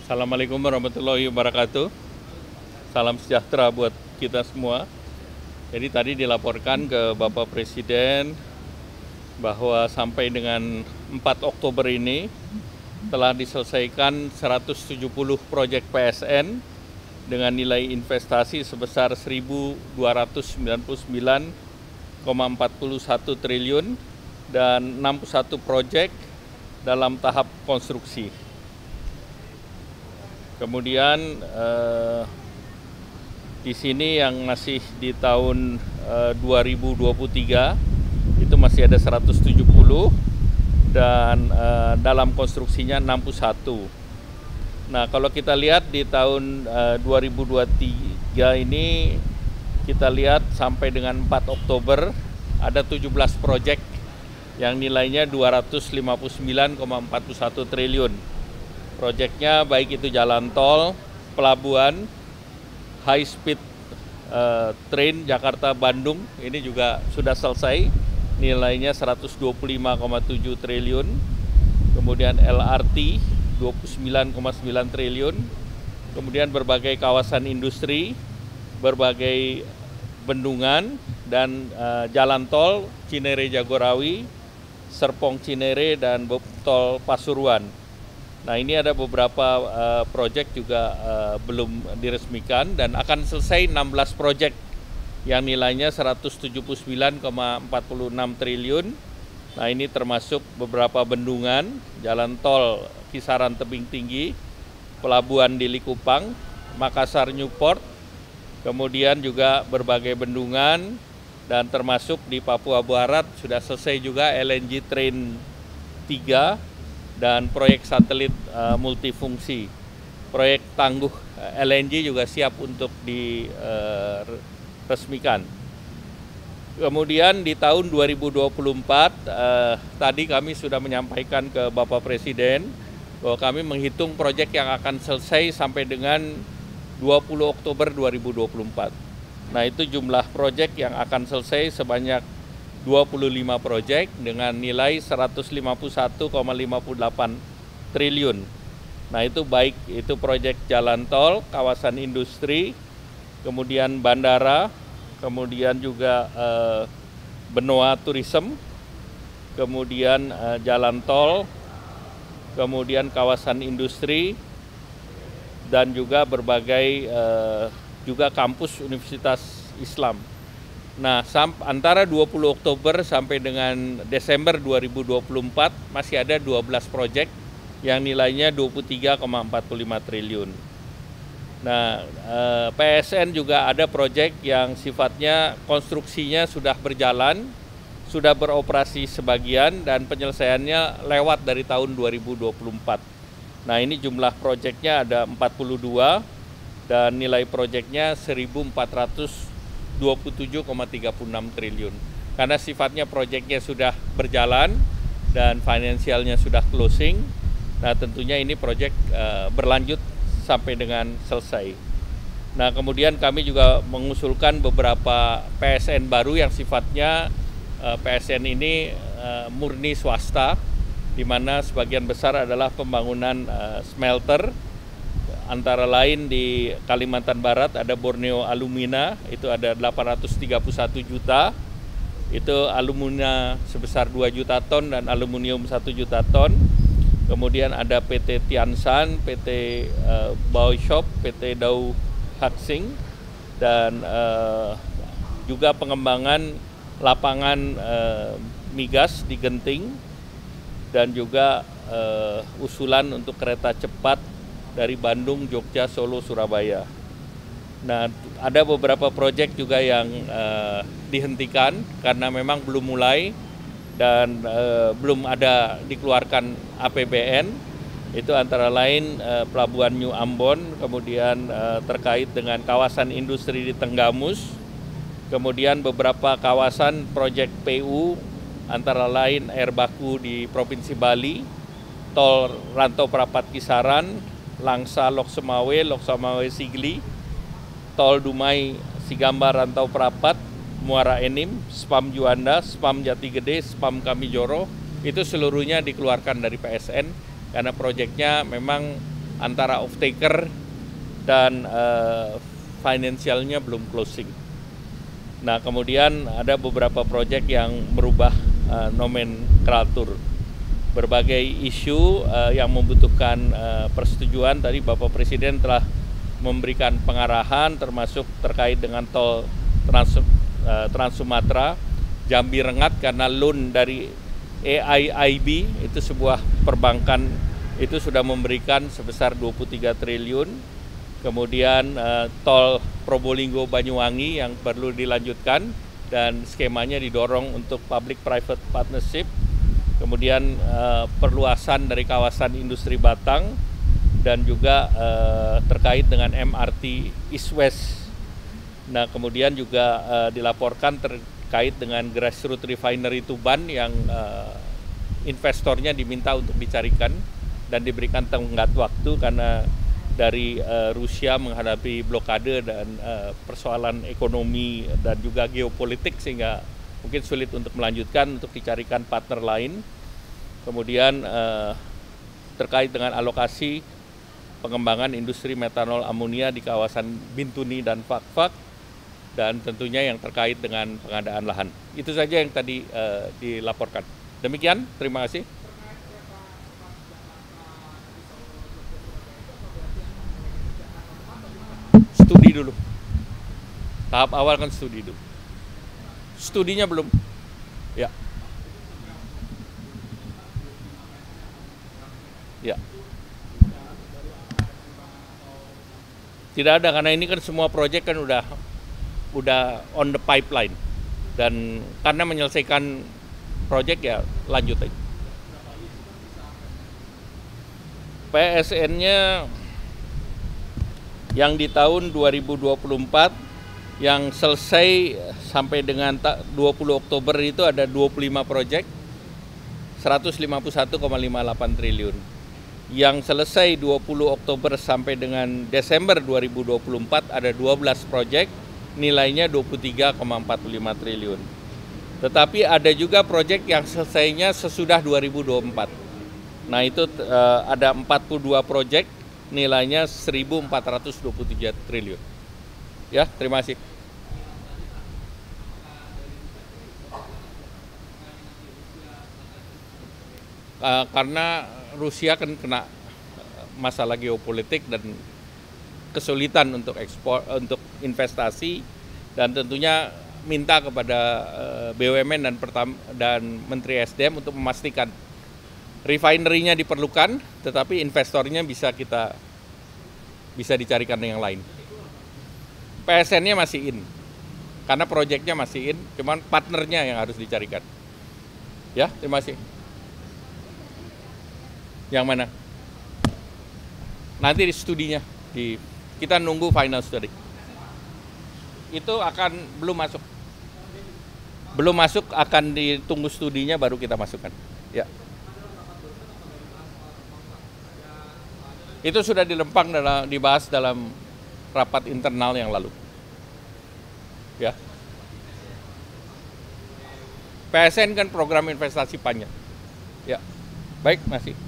Assalamualaikum warahmatullahi wabarakatuh. Salam sejahtera buat kita semua. Jadi tadi dilaporkan ke Bapak Presiden bahwa sampai dengan 4 Oktober ini telah diselesaikan 170 proyek PSN dengan nilai investasi sebesar 1.299,41 triliun dan 61 proyek dalam tahap konstruksi. Kemudian di sini yang masih di tahun 2023 itu masih ada 170 dan dalam konstruksinya 61. Nah, kalau kita lihat di tahun 2023 ini kita lihat sampai dengan 4 Oktober ada 17 proyek yang nilainya 259,41 triliun. Proyeknya baik itu jalan tol, pelabuhan, high speed train Jakarta-Bandung ini juga sudah selesai, nilainya 125,7 triliun. Kemudian LRT 29,9 triliun. Kemudian berbagai kawasan industri, berbagai bendungan dan jalan tol Cinere Jagorawi, Serpong Cinere dan tol Pasuruan. Nah, ini ada beberapa proyek juga belum diresmikan dan akan selesai 16 proyek yang nilainya 179,46 triliun. Nah, ini termasuk beberapa bendungan, jalan tol Kisaran Tebing Tinggi, pelabuhan di Likupang, Makassar Newport, kemudian juga berbagai bendungan dan termasuk di Papua Barat sudah selesai juga LNG Train 3 dan proyek satelit multifungsi. Proyek tangguh LNG juga siap untuk diresmikan. Kemudian di tahun 2024 tadi kami sudah menyampaikan ke Bapak Presiden bahwa kami menghitung proyek yang akan selesai sampai dengan 20 Oktober 2024. Nah, itu jumlah proyek yang akan selesai sebanyak 25 proyek dengan nilai 151,58 triliun. Nah, itu baik itu proyek jalan tol, kawasan industri, kemudian bandara, kemudian juga benua tourism, kemudian jalan tol, kemudian kawasan industri, dan juga berbagai juga kampus Universitas Islam. Nah, antara 20 Oktober sampai dengan Desember 2024 masih ada 12 proyek yang nilainya 23,45 triliun. Nah, PSN juga ada proyek yang sifatnya konstruksinya sudah berjalan, sudah beroperasi sebagian dan penyelesaiannya lewat dari tahun 2024. Nah, ini jumlah proyeknya ada 42 dan nilai proyeknya 1.427,36 triliun. Karena sifatnya proyeknya sudah berjalan dan finansialnya sudah closing. Nah, tentunya ini proyek berlanjut sampai dengan selesai. Nah, kemudian kami juga mengusulkan beberapa PSN baru yang sifatnya PSN ini murni swasta, di mana sebagian besar adalah pembangunan smelter. Antara lain di Kalimantan Barat ada Borneo Alumina, itu ada 831 juta, itu alumina sebesar 2 juta ton dan aluminium 1 juta ton. Kemudian ada PT Tiansan, PT Baoshop, PT Dau Haksing, dan juga pengembangan lapangan migas di Genting, dan juga usulan untuk kereta cepat dari Bandung, Jogja, Solo, Surabaya. Nah, ada beberapa proyek juga yang dihentikan karena memang belum mulai dan belum ada dikeluarkan APBN. Itu antara lain Pelabuhan New Ambon, kemudian terkait dengan kawasan industri di Tenggamus, kemudian beberapa kawasan proyek PU antara lain air baku di Provinsi Bali, tol Rantau Prapat Kisaran, Langsa Loksemawe, Loksemawe Sigli, tol Dumai Sigamba Rantau Prapat, Muara Enim, Spam Juanda, Spam Jati Gede, Spam Kamijoro, itu seluruhnya dikeluarkan dari PSN karena proyeknya memang antara off-taker dan finansialnya belum closing. Nah, kemudian ada beberapa proyek yang merubah nomenklatur. Berbagai isu yang membutuhkan persetujuan, tadi Bapak Presiden telah memberikan pengarahan termasuk terkait dengan tol Trans Sumatera, Jambi Rengat, karena loan dari AIIB itu sebuah perbankan itu sudah memberikan sebesar 23 triliun. Kemudian tol Probolinggo Banyuwangi yang perlu dilanjutkan dan skemanya didorong untuk public private partnership. Kemudian perluasan dari kawasan industri Batang dan juga terkait dengan MRT East West. Nah, kemudian juga dilaporkan terkait dengan grassroots refinery Tuban yang investornya diminta untuk dicarikan dan diberikan tenggat waktu karena dari Rusia menghadapi blokade dan persoalan ekonomi dan juga geopolitik sehingga mungkin sulit untuk melanjutkan, untuk dicarikan partner lain. Kemudian terkait dengan alokasi pengembangan industri metanol amonia di kawasan Bintuni dan Fakfak, dan tentunya yang terkait dengan pengadaan lahan. Itu saja yang tadi dilaporkan. Demikian, terima kasih. Studi dulu. Tahap awal kan studi dulu. Studinya belum. Ya. Ya. Tidak ada, karena ini kan semua proyek kan udah on the pipeline. Dan karena menyelesaikan proyek ya lanjut aja. PSN-nya yang di tahun 2024 yang selesai sampai dengan 20 Oktober itu ada 25 proyek 151,58 triliun. Yang selesai 20 Oktober sampai dengan Desember 2024 ada 12 proyek nilainya 23,45 triliun. Tetapi ada juga proyek yang selesainya sesudah 2024. Nah, itu ada 42 proyek nilainya 1.423 triliun. Ya, terima kasih. Karena Rusia kan kena masalah geopolitik dan kesulitan untuk ekspor, untuk investasi, dan tentunya minta kepada BUMN dan Menteri SDM untuk memastikan refinery-nya diperlukan, tetapi investornya bisa dicarikan yang lain. PSN-nya masih in, karena proyeknya masih in, cuman partnernya yang harus dicarikan. Ya, terima kasih. Yang mana? Nanti di studinya, kita nunggu final study. Itu belum masuk, akan ditunggu studinya baru kita masukkan. Ya. Itu sudah dibahas dalam rapat internal yang lalu. Ya. PSN kan program investasi panjang. Ya. Baik, masih.